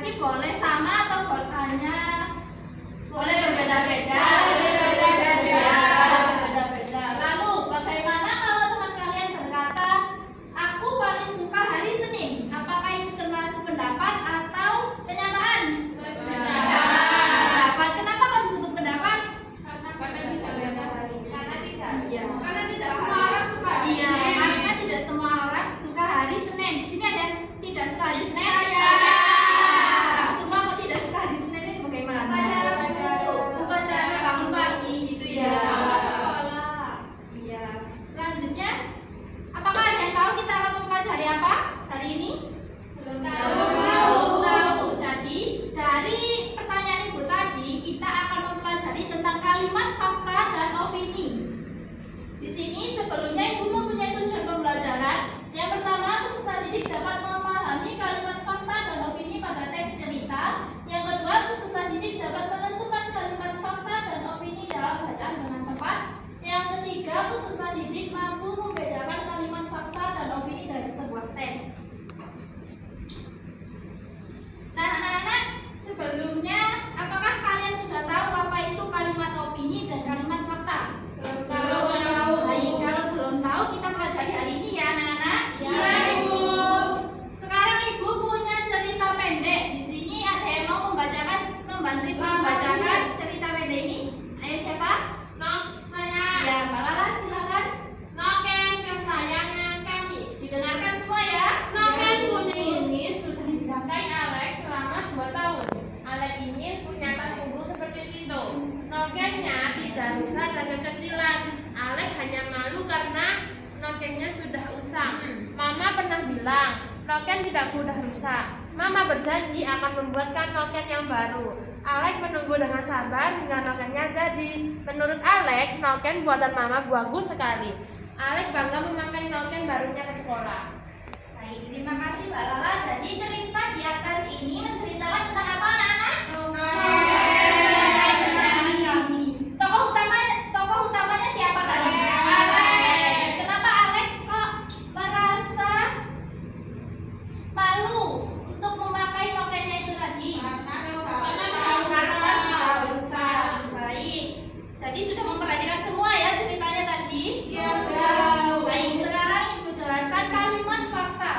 nanti boleh sama atau hanya boleh berbeda-beda. Lalu bagaimana kalau teman kalian berkata, aku paling suka hari Senin? Apakah itu termasuk pendapat atau kenyataan? Pendapat. Kenapa kok disebut pendapat? Karena bisa beda hari. Karena tidak semua orang suka. Iya, karena tidak semua orang suka hari Senin. Di sini ada yang tidak suka hari Senin? Semua kok tidak suka hari Senin ini bagaimana? Upacara bangun pagi gitu ya. Iya. Selanjutnya, apakah ada yang tahu kita akan mempelajari apa hari ini? Belum tahu. Jadi dari pertanyaan ibu tadi kita akan mempelajari tentang kalimat fakta dan opini. Di sini sebelumnya ibu mempunyai tujuan pembelajaran. Yang pertama, peserta didik dapat memahami kalimat fakta dan opini pada teks cerita. Yang kedua, peserta didik dapat menentukan kalimat fakta dan opini dalam bacaan dengan tepat. Yang ketiga, peserta didik mampu membedakan kalimat fakta dan opini dari sebuah teks. Nah, anak-anak, sebelumnya apakah kalian sudah tahu apa itu kalimat opini dan kalimat fakta? Baik, kalau belum tahu kita pelajari hari ini ya, anak-anak. Iya, Ibu. Sekarang Ibu punya cerita pendek. Di sini ada yang mau membantu Ibu membacakan cerita pendek ini. Ayo siapa? Saya. Ya, Mbak Lala, silakan. Noken kesayangan kami. Didengarkan semua ya. Noken punya ini sudah dipakai Alex selama 2 tahun. Alex ini punya punggung seperti itu. Nokennya tidak rusak dan kekecilan. Alex hanya malu karena nokennya sudah usang. Mama pernah bilang, noken tidak mudah rusak. Mama berjanji akan membuatkan noken yang baru. Alex menunggu dengan sabar hingga nokennya jadi. Menurut Alex, noken buatan Mama bagus sekali. Alex bangga memakai noken barunya ke sekolah. Baik, terima kasih Mbak Lala. Jadi cerita di atas ini menceritakan tentang apa, anak-anak? Kesayangan kami. Tokoh utamanya siapa tadi? Alex. Kenapa Alex kok merasa malu untuk memakai nokennya itu tadi? Karena sudah rusak. Baik. Jadi sudah memperhatikan semua ya ceritanya tadi? Sudah. Baik, sekarang Ibu jelaskan kalimat fakta.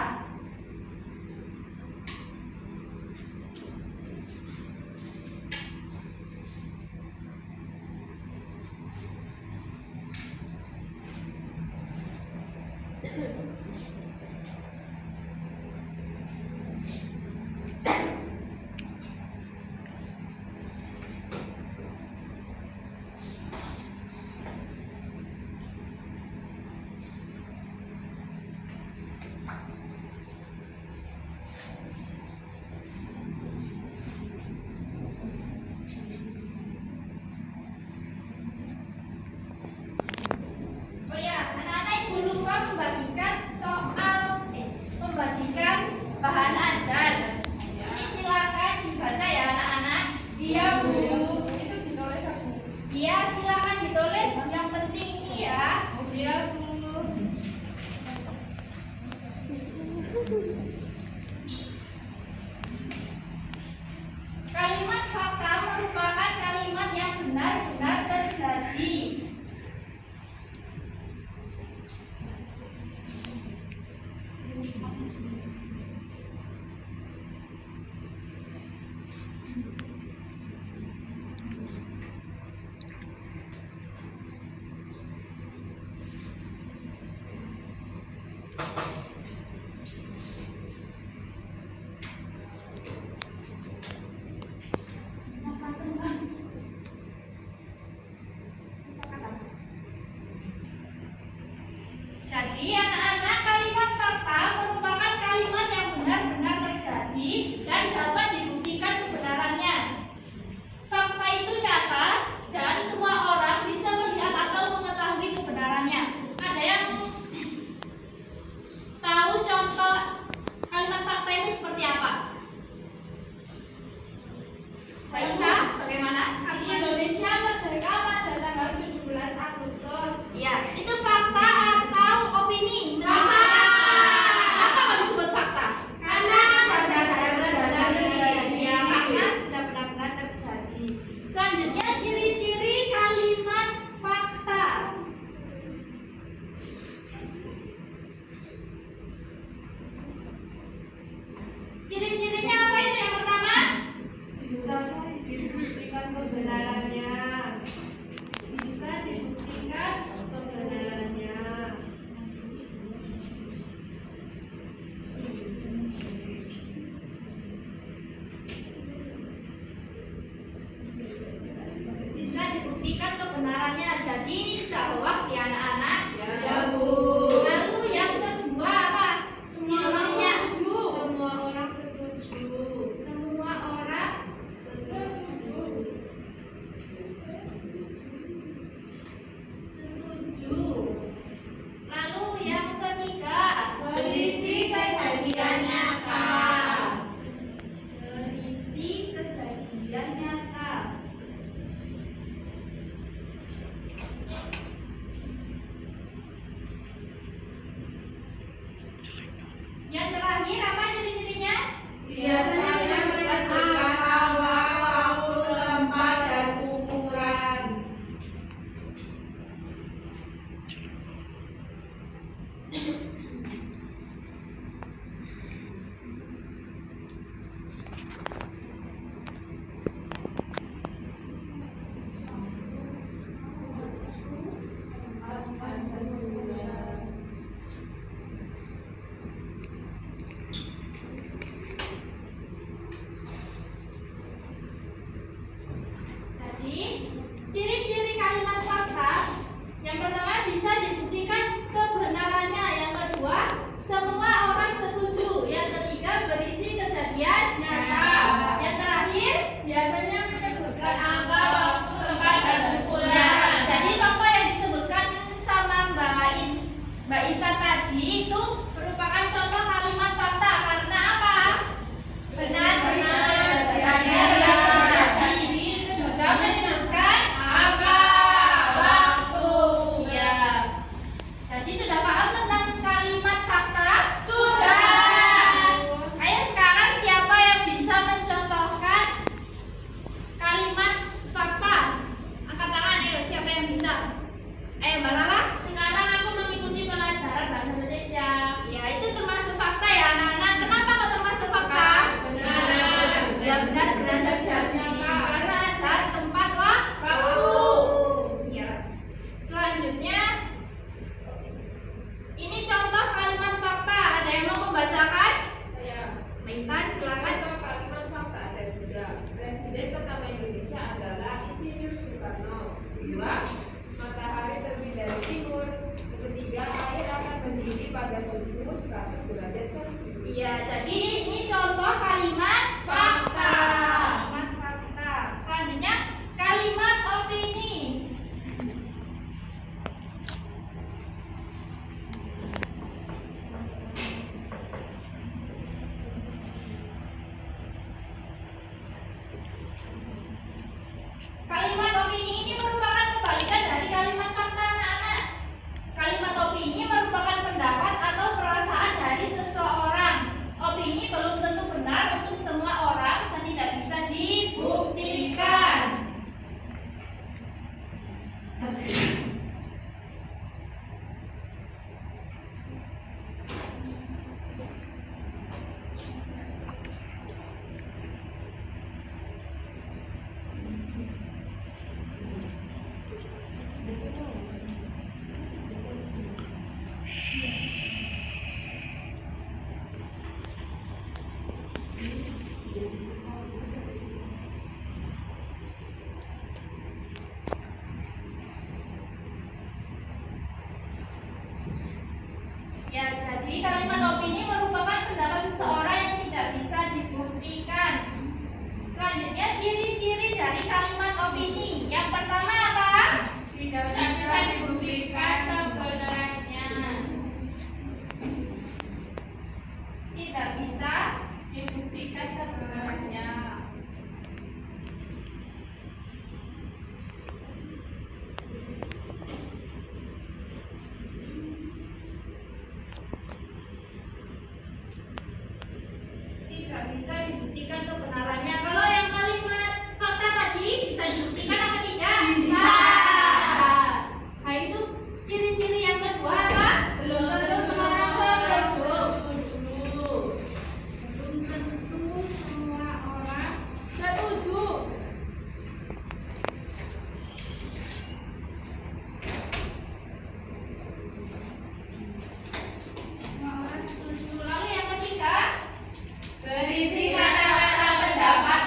Oh ya, anak-anak Ibu lupa membagikan Jadi ini jawab si anak-anak. Ya, Bu. Lalu yang kedua apa? Ciri-cirinya. Semua orang setuju. Semua orang setuju. Lalu yang ketiga, Berisi kejadian nyata. berisi kejadian nyata. Yang terakhir apa ciri-cirinya? Biasanya menentukan awal, waktu, tempat, dan ukuran. Jadi, ciri-ciri kalimat fakta yang pertama bisa dibuktikan kebenarannya, yang kedua semua orang setuju, yang ketiga berisi kejadian nyata, yang terakhir Biasanya menyebutkan angka, waktu, tempat, dan ukuran. ya, jadi contoh yang disebutkan sama Mbak Isa tadi itu merupakan contoh kalimat fakta karena apa? Benar-benar terjadi. Ini juga menunjukkan Angka, waktu. ya. Jadi sudah paham tentang kalimat fakta? Sudah. Ayo sekarang siapa yang bisa mencontohkan kalimat fakta? Angkat tangan, ayo siapa yang bisa? Ayo Mbak Lala. Sekarang aku mengikuti pelajaran bahasa Indonesia. Ya itu termasuk fakta ya anak-anak. Kenapa kok termasuk fakta? Benar. Ya benar terjadi karena ada tempat waktu. Ya. Selanjutnya ini contoh kalimat fakta. Ada yang mau membacakan? Saya Intan silakan. contoh kalimat fakta ada tiga. Presiden pertama Indonesia adalah Insinyur Soekarno. Dua, matahari terbit dari timur. Ketiga, air akan mendidih pada suhu 100 derajat Celcius. Iya, jadi ini contoh kalimat Fakta. Kalimat fakta. Selanjutnya kalimat opini. Kalimat opini ini merupakan kebalikan dari kalimat fakta anak-anak. Kalimat opini merupakan pendapat atau perasaan dari seseorang. Opini belum tentu benar untuk semua orang dan tidak bisa dibuktikan. Ya, jadi kalimat opini merupakan pendapat seseorang yang tidak bisa dibuktikan. Selanjutnya ciri-ciri dari kalimat opini. Yang pertama apa? Tidak bisa dibuktikan kebenarannya. Tidak bisa dibuktikan kebenarannya. Tidak bisa dibuktikan kebenarannya. Kalau yang kalimat fakta tadi bisa dibuktikan apa tidak? Bisa. Nah, itu ciri-ciri yang kedua apa? Belum tentu semua orang setuju. Belum tentu semua orang Setuju. setuju. Lalu yang ketiga, Berisi kata-kata pendapat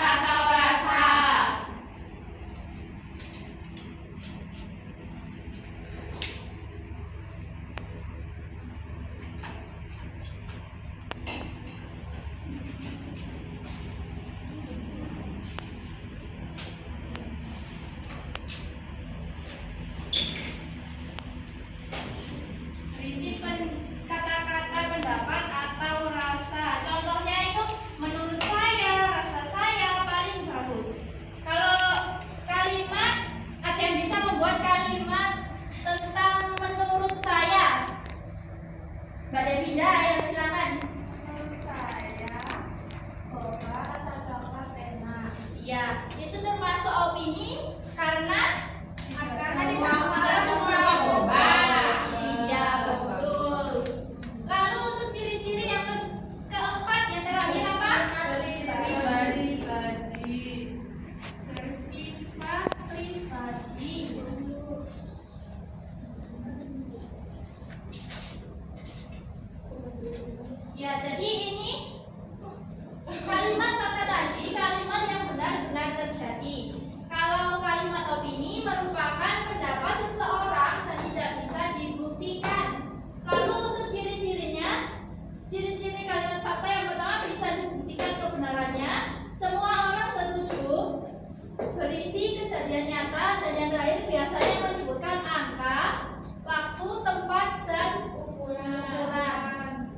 Ya, itu termasuk opini karena tidak semua boba. Iya, betul. Lalu untuk ciri-ciri yang keempat yang terakhir apa? Bersifat pribadi. Ya, jadi ini kalimat fakta tadi kalimat yang benar-benar terjadi. Kalau kalimat opini merupakan pendapat seseorang dan tidak bisa dibuktikan. Lalu untuk ciri-cirinya, ciri-ciri kalimat fakta yang pertama bisa dibuktikan kebenarannya. Semua orang setuju, berisi kejadian nyata, dan yang terakhir biasanya menyebutkan angka, waktu, tempat, dan ukuran.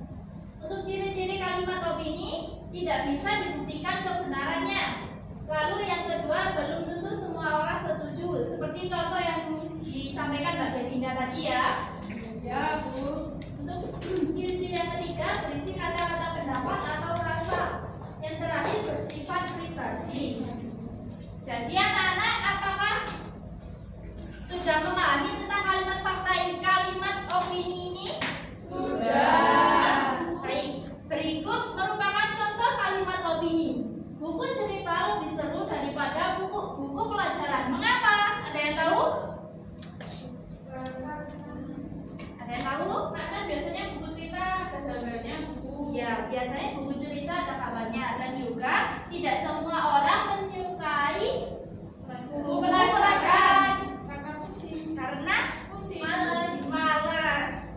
Untuk ciri-ciri kalimat opini tidak bisa dibuktikan kebenarannya. Lalu yang kedua, belum tentu semua orang setuju. Seperti contoh yang disampaikan Mbak Devina tadi ya. Ya, Bu. Untuk ciri-ciri yang ketiga, berisi kata-kata pendapat atau rasa. Yang terakhir, bersifat pribadi. Jadi anak-anak, apakah sudah memahami tentang kalimat fakta ini, kalimat opini ini? Sudah. Baik, berikut merupakan contoh kalimat opini. Buku cerita lebih seru daripada buku pelajaran. Mengapa? Ada yang tahu? Ada yang tahu? Karena biasanya buku cerita ada gambarnya, Bu. Ya, biasanya buku cerita ada kabarnya, dan juga tidak semua orang menyukai buku pelajaran Karena pusing. karena Pusing. malas.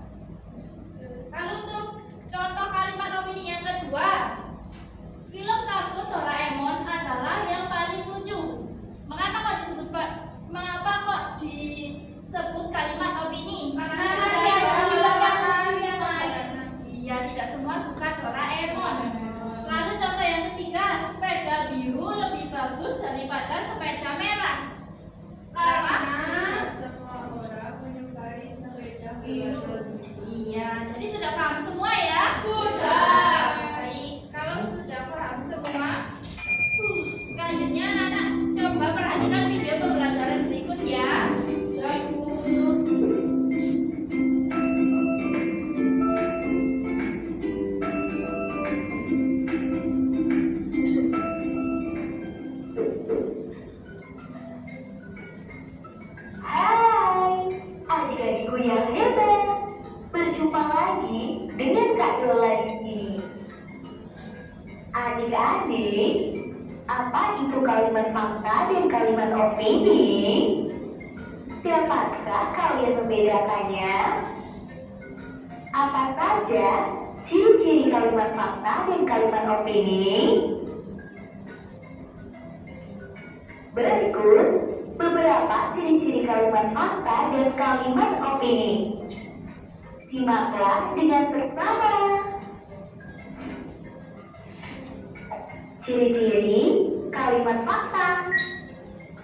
Lalu untuk contoh kalimat opini yang kedua, film kartun Doraemon adalah yang paling lucu. Mengapa kok disebut kalimat opini? Iya, tidak semua suka Doraemon. Lalu contoh yang ketiga, sepeda biru lebih bagus daripada sepeda merah. Kenapa? Semua orang menyukai sepeda Biru. Iya, jadi sudah paham semua ya? Sudah. Baik, kalau sudah paham semua, selanjutnya anak-anak coba perhatikan video pembelajaran berikut ya. Ya, Bu. Hai, adik-adikku yang hebat. Berjumpa lagi dengan Kak Yola di sini. Adik-adik, apa itu kalimat fakta dan kalimat opini? Dapatkah kalian membedakannya? Apa saja ciri-ciri kalimat fakta dan kalimat opini? Berikut beberapa ciri-ciri kalimat fakta dan kalimat opini. Simaklah dengan seksama. Ciri-ciri kalimat fakta.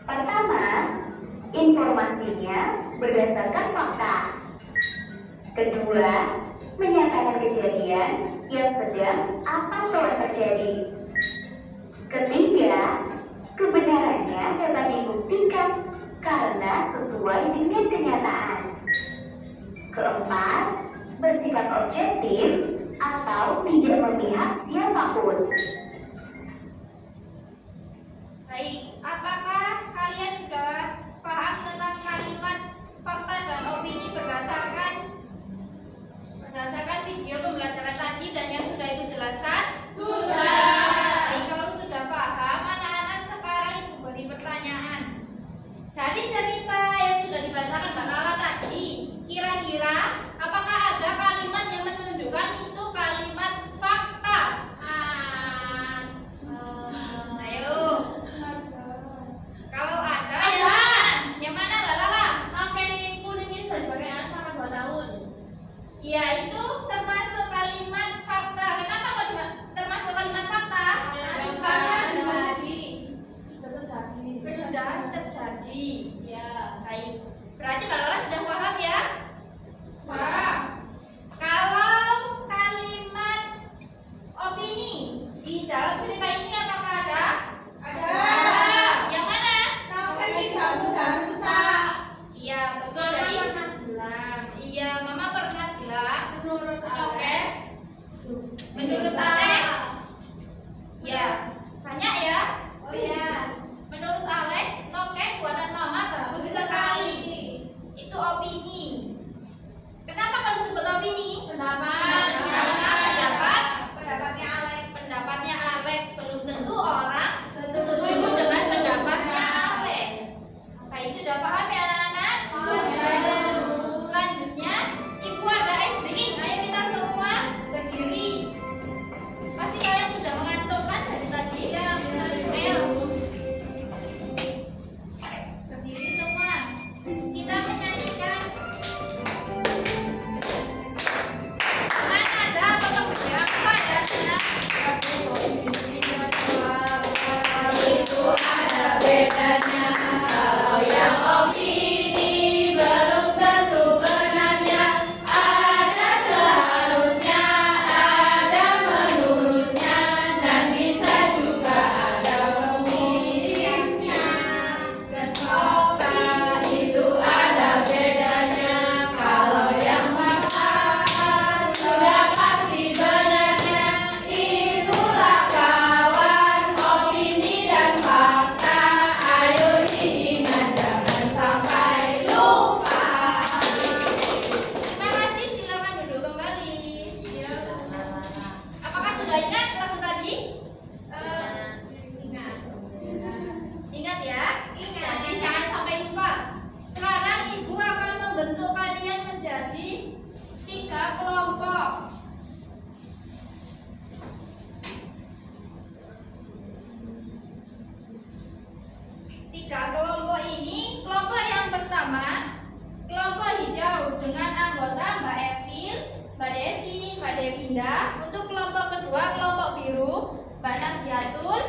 Pertama, informasinya berdasarkan fakta. Kedua, menyatakan kejadian yang sedang atau telah terjadi. Ketiga, kebenarannya dapat dibuktikan karena sesuai dengan kenyataan. Keempat, bersifat objektif atau tidak memihak siapapun. Baik, apakah kalian sudah paham tentang kalimat fakta dan opini berdasarkan video pembelajaran tadi dan yang sudah Ibu jelaskan? Sudah. Baik, kalau sudah paham, anak-anak sekarang Ibu beri pertanyaan. Dari cerita yang sudah dibacakan Mbak Nala tadi, kira-kira apakah ada kalimat yang menunjukkan itu kalimat fakta? Ayo. Kalau ada, yang mana Mbak Lala? Oke, kuning ini sudah dipakai anak sama 2 tahun. Ya, itu termasuk kalimat fakta. Kenapa kok termasuk kalimat fakta? Sudah terjadi. Ya, baik. Berarti Mbak Lala sudah paham ya? Pak. Kalau kalimat opini di dalam cerita ini apakah ada? Ada. Oh ya, menurut Alex, noken buatan mama bagus sekali. Itu opini. Kenapa kalau disebut opini? Kenapa? Karena Pendapatnya Alex. pendapatnya Alex belum tentu orang setuju dengan pendapatnya Alex. Baik, sudah paham ya anak-anak? Selanjutnya, Ibu ada ice breaking. Ayo kita semua berdiri. Pasti kalian sudah mengantuk kan dari tadi? Ayo. Berdiri semua. Kita menyanyikan. Ada apa berapa ya anak? Itu ada bedanya. Kalau yang opini belum tentu benarnya. Ada seharusnya, ada menurutnya, dan bisa juga ada pemiliknya. Kenapa itu ada bedanya? Kalau yang mahal sudah pasti benarnya. Itulah kawan opini dan fakta. Ayo diingat jangan sampai lupa. Terima kasih, silakan duduk kembali. Apakah sudah ingat lagu tadi? Ingat ya? Jadi jangan sampai lupa. Sekarang Ibu akan membentuk kalian menjadi 3 kelompok. Tiga kelompok ini, kelompok yang pertama, kelompok hijau dengan anggota Mbak Evil, Mbak Desi, Mbak Devinda. Untuk kelompok kedua, kelompok biru, Mbak Nadiatul,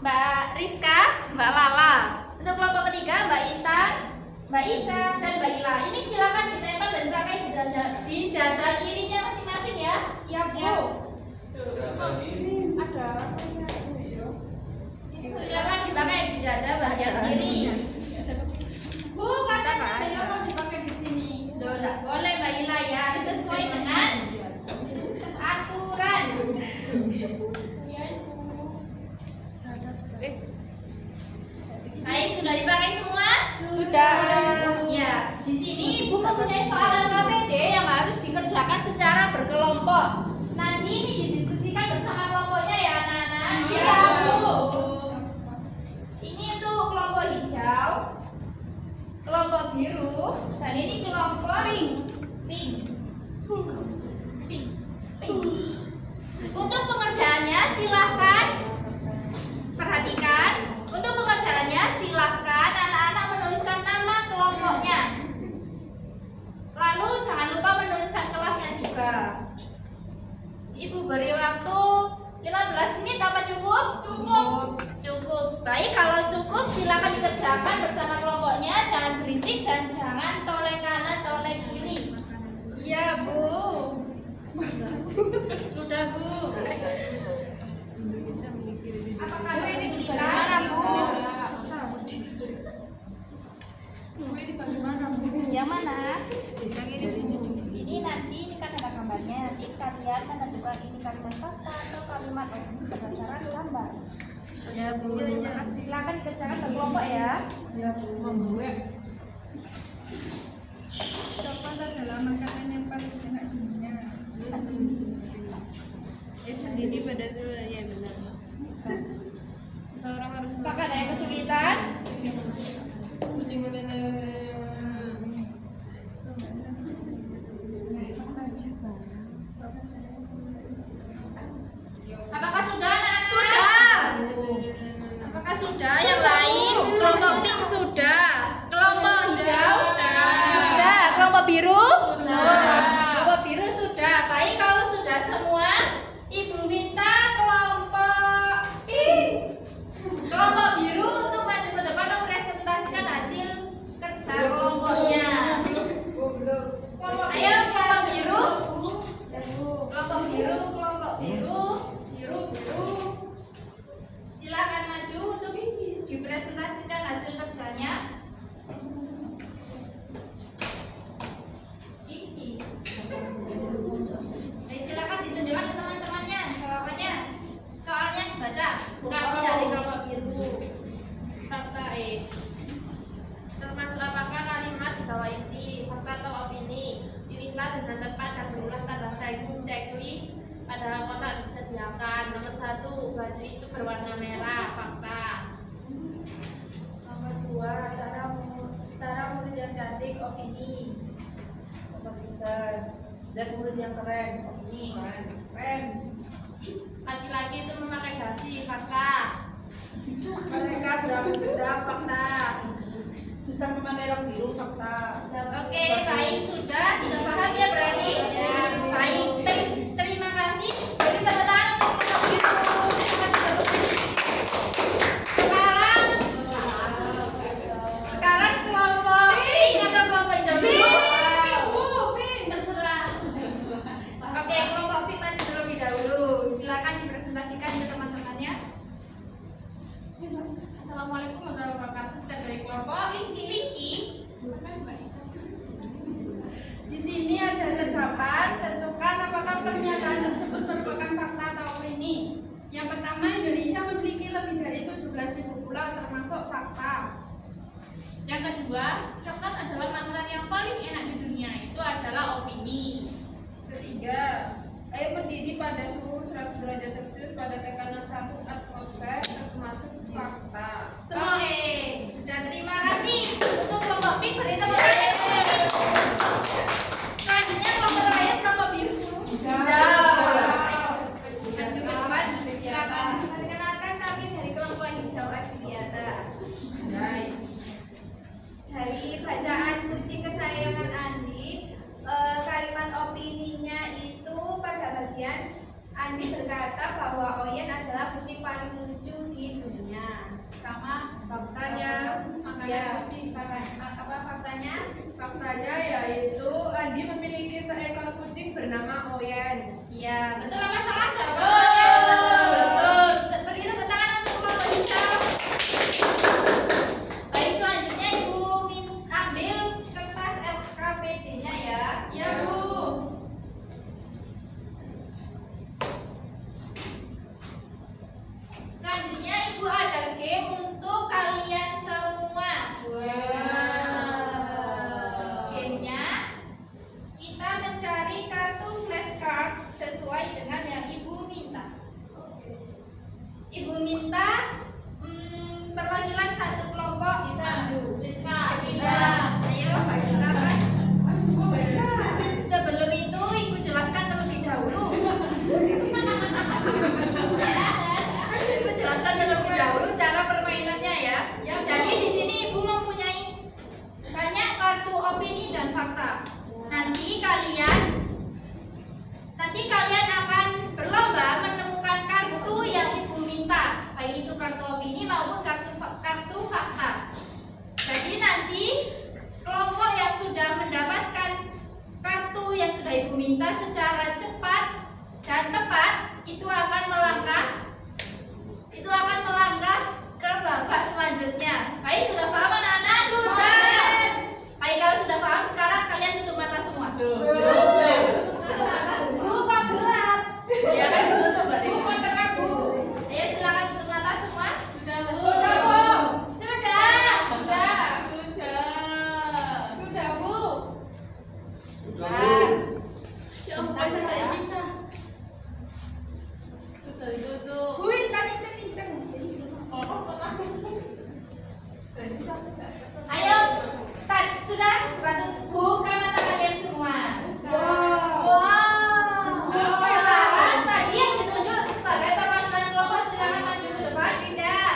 Mbak Rizka, Mbak Lala. Untuk kelompok ketiga, Mbak Intan, Mbak Isa, dan Mbak Ila. Ini silakan ditempel dan dipakai di dada kirinya masing-masing ya. Siap Bu? Silakan dipakai di dada bagian kiri. Bu, katanya beda mau dipakai di sini. Duh, nggak boleh Mbak Ila ya, harus sesuai dengan aturan. Baik, sudah dipakai semua? Sudah. Ya, di sini Ibu mempunyai soal LKPD yang harus dikerjakan secara berkelompok. Nanti ini didiskusikan bersama kelompoknya ya anak-anak. Iya, Bu. Ini untuk kelompok hijau, kelompok biru, dan ini kelompok pink. Untuk pengerjaannya silahkan perhatikan. Untuk pengerjaannya silahkan anak-anak menuliskan nama kelompoknya. Lalu jangan lupa menuliskan kelasnya juga. Ibu beri waktu 15 menit apa cukup? Cukup. Baik, kalau cukup silakan dikerjakan bersama kelompoknya. Jangan berisik dan jangan toleh kanan, toleh kiri. Iya, Bu. Sudah Bu. Apakah Bu, ini kesulitan? bagaimana, Bu? Yang mana? Ini nanti ini kan ada gambarnya. Nanti kalian menentukan ini kalimat kata atau kalimat berdasarkan gambar. Ya, Bu. Silakan dikerjakan berkelompok ya. Coba halaman kata yang paling enak dunia. Ini pada ya benar. Seorang harus Apakah ada yang kesulitan? Apakah sudah anak-anak? Sudah. Apakah sudah? Yang lain? Kelompok pink sudah. Kelompok hijau? Sudah. Kelompok biru? Kelompok biru sudah. Baik, kalau sudah semua, Ibu minta kelompok pink, kelompok biru untuk maju ke depan mempresentasikan hasil kerja kelompoknya. Ayo kelompok biru. Kelompok biru, kelompok biru. Silakan maju untuk dipresentasikan hasil kerjanya. opini. Nomor 3, dan murid yang keren, opini. Keren. Laki-laki itu memakai dasi, fakta. Mereka berambut fakta. Susah memakai rok biru, fakta. Oke, baik, sudah paham ya berarti? Baik, terima kasih. Beri tepuk tangan untuk kelompok biru. Sekarang kelompok pink atau kelompok hijau dulu? Terserah. Oke, kelompok pink maju terlebih dahulu. Silakan dipresentasikan ke teman-temannya. Assalamualaikum warahmatullahi wabarakatuh. Kita dari kelompok Pinky. Silakan Mbak Isa. Di sini ada terdapat, tentukan apakah pernyataan tersebut merupakan fakta atau opini. Yang pertama, Indonesia memiliki lebih dari 17.000 pulau termasuk fakta. Yang kedua, coklat adalah makanan yang paling enak di dunia. Itu adalah opini. Ketiga, air mendidih pada suhu 100 derajat Celcius pada tekanan 1 atmosfer termasuk fakta. Oke, sudah terima kasih untuk kelompok pink. Beri tepuk tangan. Selanjutnya kelompok terakhir kelompok biru. Hijau. Maju ke depan, silakan. Perkenalkan kami dari kelompok hijau Adiwiyata. Guys, Dari bacaan kucing kesayangan Andi, kalimat opininya itu pada bagian Andi berkata bahwa Oyen adalah kucing paling lucu di dunia. Sama faktanya, ya, faktanya? faktanya yaitu Andi memiliki seekor kucing bernama Oyen. Iya, betul apa salah jawabannya? Betul. Beri tepuk tangan untuk kelompok hijau. Baik, selanjutnya Ibu ambil kertas LKPD-nya ya. Iya, Bu. Selanjutnya Ibu ada game untuk kalian semua. Gamenya kita mencari kartu flashcard sesuai dengan yang Ibu minta. Ibu minta perwakilan satu kelompok bisa maju. Rizka, Ayo silakan. Sebelum itu Ibu jelaskan terlebih dahulu. Ibu jelaskan terlebih dahulu cara permainannya ya. Jadi di sini Ibu mempunyai banyak kartu opini dan fakta. Nanti kalian akan berlomba menemukan kartu yang Ibu minta, baik itu kartu opini maupun kartu fakta. Jadi nanti kelompok yang sudah mendapatkan kartu yang sudah Ibu minta secara cepat dan tepat itu akan melangkah ke babak selanjutnya. Baik, sudah paham anak-anak? Sudah. Baik, kalau sudah paham sekarang kalian tutup mata semua. Tutup mata semua. Buka gelap. Ya kan ditutup berarti. Buka terang, Bu. Ayo silakan tutup mata semua. Sudah. Sudah, Bu. Hui, tadi kenceng. Ayo, sudah bantu buka mata kalian semua. Sekarang tadi yang ditunjuk sebagai perwakilan kelompok silakan maju ke depan. Tidak.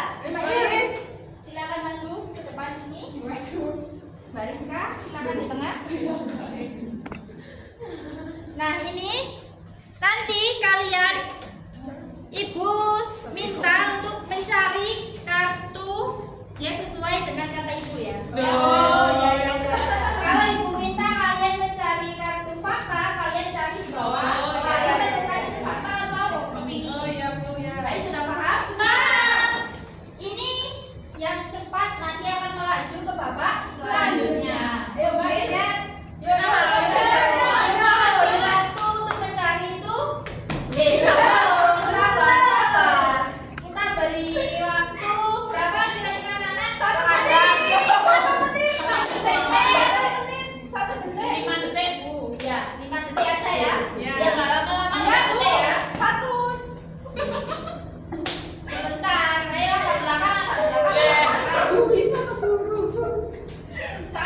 Silakan maju ke depan sini. Mbak Rizka, silakan di tengah. Nah ini nanti kalian Ibu minta untuk mencari kartu ya sesuai dengan kata Ibu ya. Kalau Ibu minta kalian mencari kartu fakta, kalian cari di bawah. Kalian menentukan itu fakta atau opini. Baik, sudah paham? Ini yang cepat nanti akan melaju ke babak selanjutnya. Ayo, waktu untuk mencari itu sabar. Kita beri waktu berapa kira-kira Nana? 1 menit. 1 detik. 5 detik. Ya, 5 detik aja ya. Biar nggak lama-lama 5 detik ya. Sebentar, ayo ke belakang. Bisa keburu. 1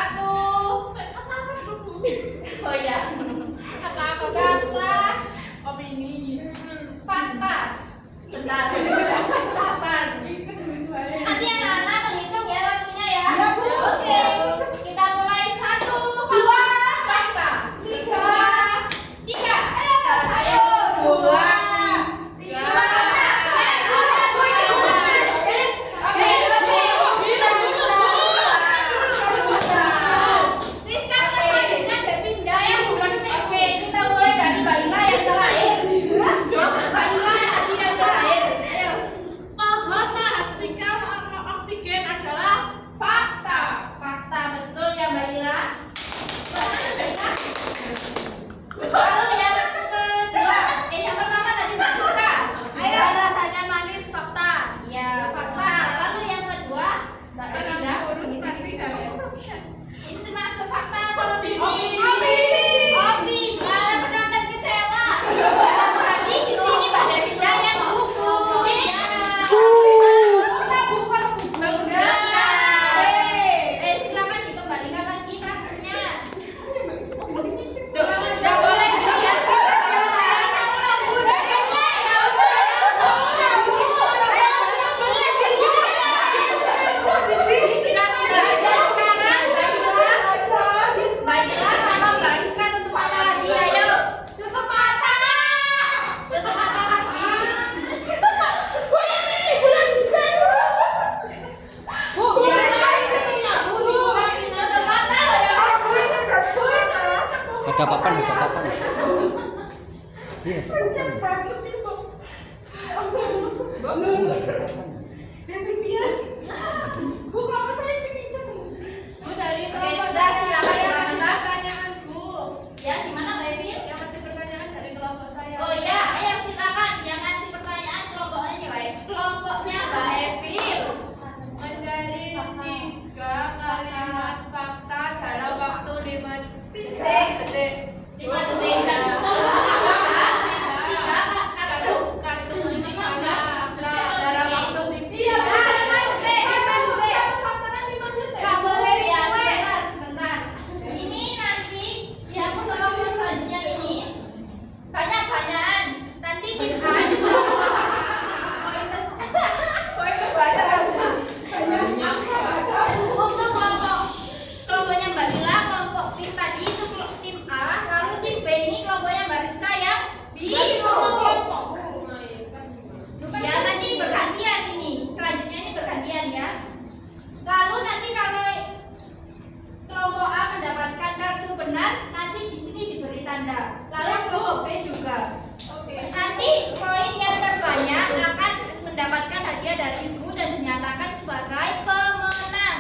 benar nanti di sini diberi tanda. Lalu kelompok B juga. Oke. Nanti poin yang terbanyak akan mendapatkan hadiah dari ibu dan dinyatakan sebagai pemenang.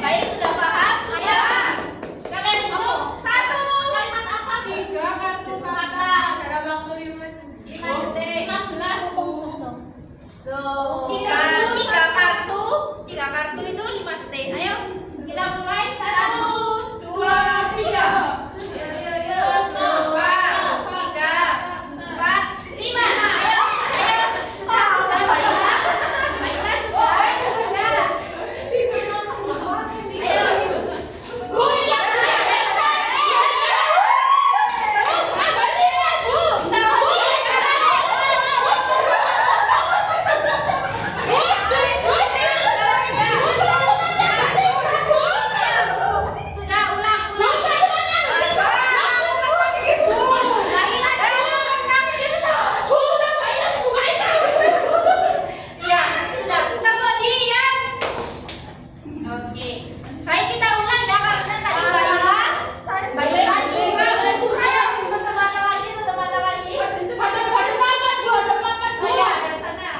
Baik, sudah paham? Ayo, kalian itu satu. Kalimat apa? 3 kartu kata dalam waktu 5 detik. 15. Tiga kartu itu 5 detik. Ayo, kita mulai. 1, 2, 3. 1, 2, 3, 4, 5. Ayo, ayo. Sudah baiklah. Baiklah sudah. Ayo. Bu, siap. Sudah ulang. Iya, sudah. Kemudian, oke. Baik, kita ulang ya karena tadi Baila juga. Ayo, tetap mata lagi. Ayo, ada sana.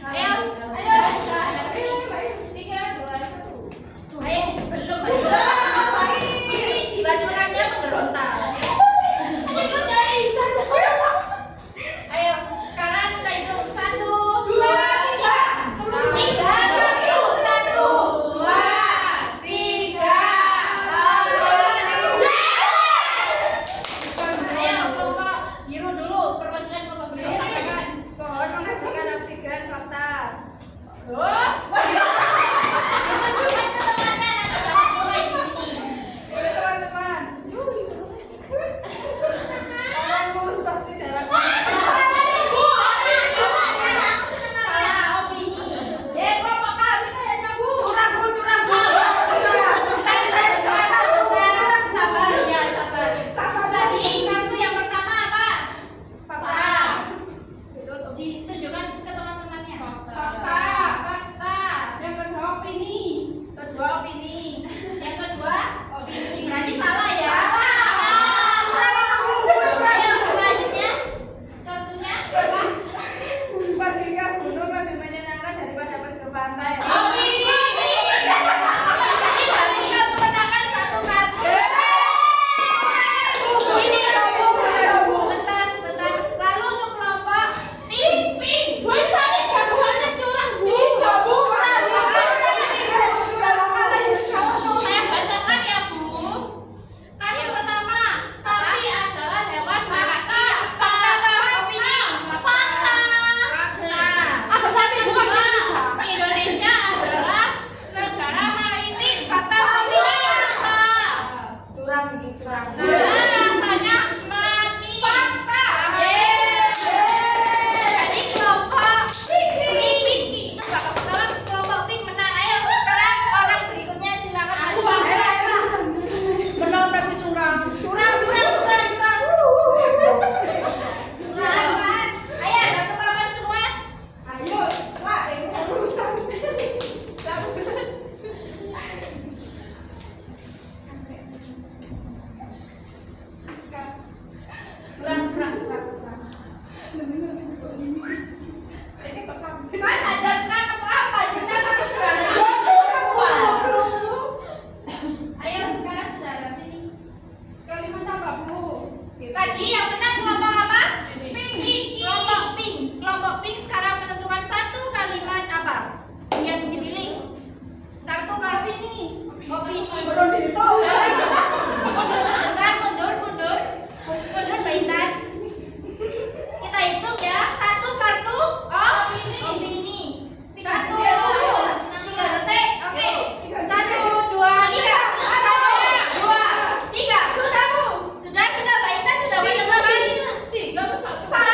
Ayo, tiga, dua, satu. Ayo, belum Baila. Ini jiwa curangnya menggerontak. Ayo, sekarang kita hitung 1, 2, 3. 3, 1, 2, 3. Ayo, kelompok biru dulu. Perwakilan kelompok biru. Silakan. Pohon menghasilkan oksigen fakta. Itu cuma ke temannya, nanti jangan mulai di sini. Teman-teman. Orang merusak di dalam. Salah opini. Kelompok kami kayaknya Bu. Curang. Sabar ya, sabar. Tadi kartu yang pertama apa? Ditunjukkan ke teman-temannya. Fakta. Yang kedua opini. Yang kedua, opini. Berarti salah ya? Ayo, selanjutnya. Kartunya apa? Pergi ke gunung lebih menyenangkan daripada pergi ke pantai. Jadi baru kamu menangkan satu kartu. Sebentar. Lalu untuk kelompok pink. Saya bacakan ya, Bu. Kartu Ayo. pertama, sapi adalah hewan Fakta. berakal. Fakta apa? Opini. Fakta. Ada sapi dua. Indonesia adalah negara maritim. Fakta opini. Curang. Rasanya manis. Jadi kelompok pink. Itu babak pertama kelompok pink menang. Ayo sekarang orang berikutnya silakan maju. Benar tapi curang. Ayo ada kepapan semua. Kan ada kan apa? Kita kan sudah ada. Ayo sekarang sudah ada sini. Kalimat apa Bu? Tadi yang menang kelompok apa? Kelompok pink. Kelompok pink sekarang menentukan satu kalimat apa yang dipilih. Satu kartu ini. Opini. Mundur sebentar, mundur. Mundur Baitan. Kita hitung ya. Satu kartu. Opini. 1, 3 detik. Oke. 1, 2, 3. 1, 2, 3. Sudah Baitan sudah menemukan. 1.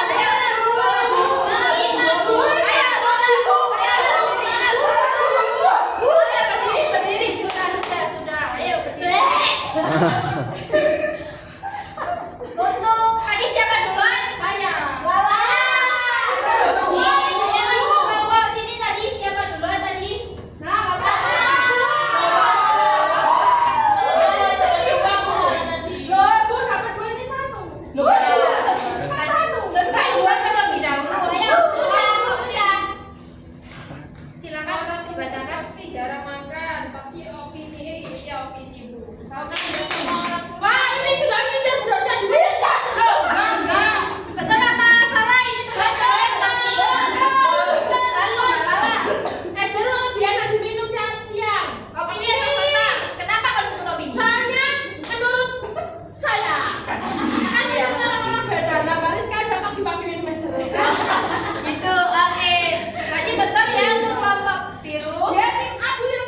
Ayo. Silakan Orang tua dibacakan. pasti jarang makan, pasti opini ya opini Bu. Opini. Orang tua Wah, ini sudah ngincer berodar di kita. enggak. Betul apa salah ini tuh? Lalu Mbak Lala, Jeruk lebih enak diminum siang-siang. opini atau fakta? Kenapa kalau disebut opini? Soalnya menurut saya kan itu orang-orang beda. Nah, Mariska aja pagi-pagi minum es jeruk. Gitu, oke. Berarti betul ya untuk kelompok biru. Ya, tim aku yang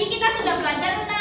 Tadi kita sudah belajar tentang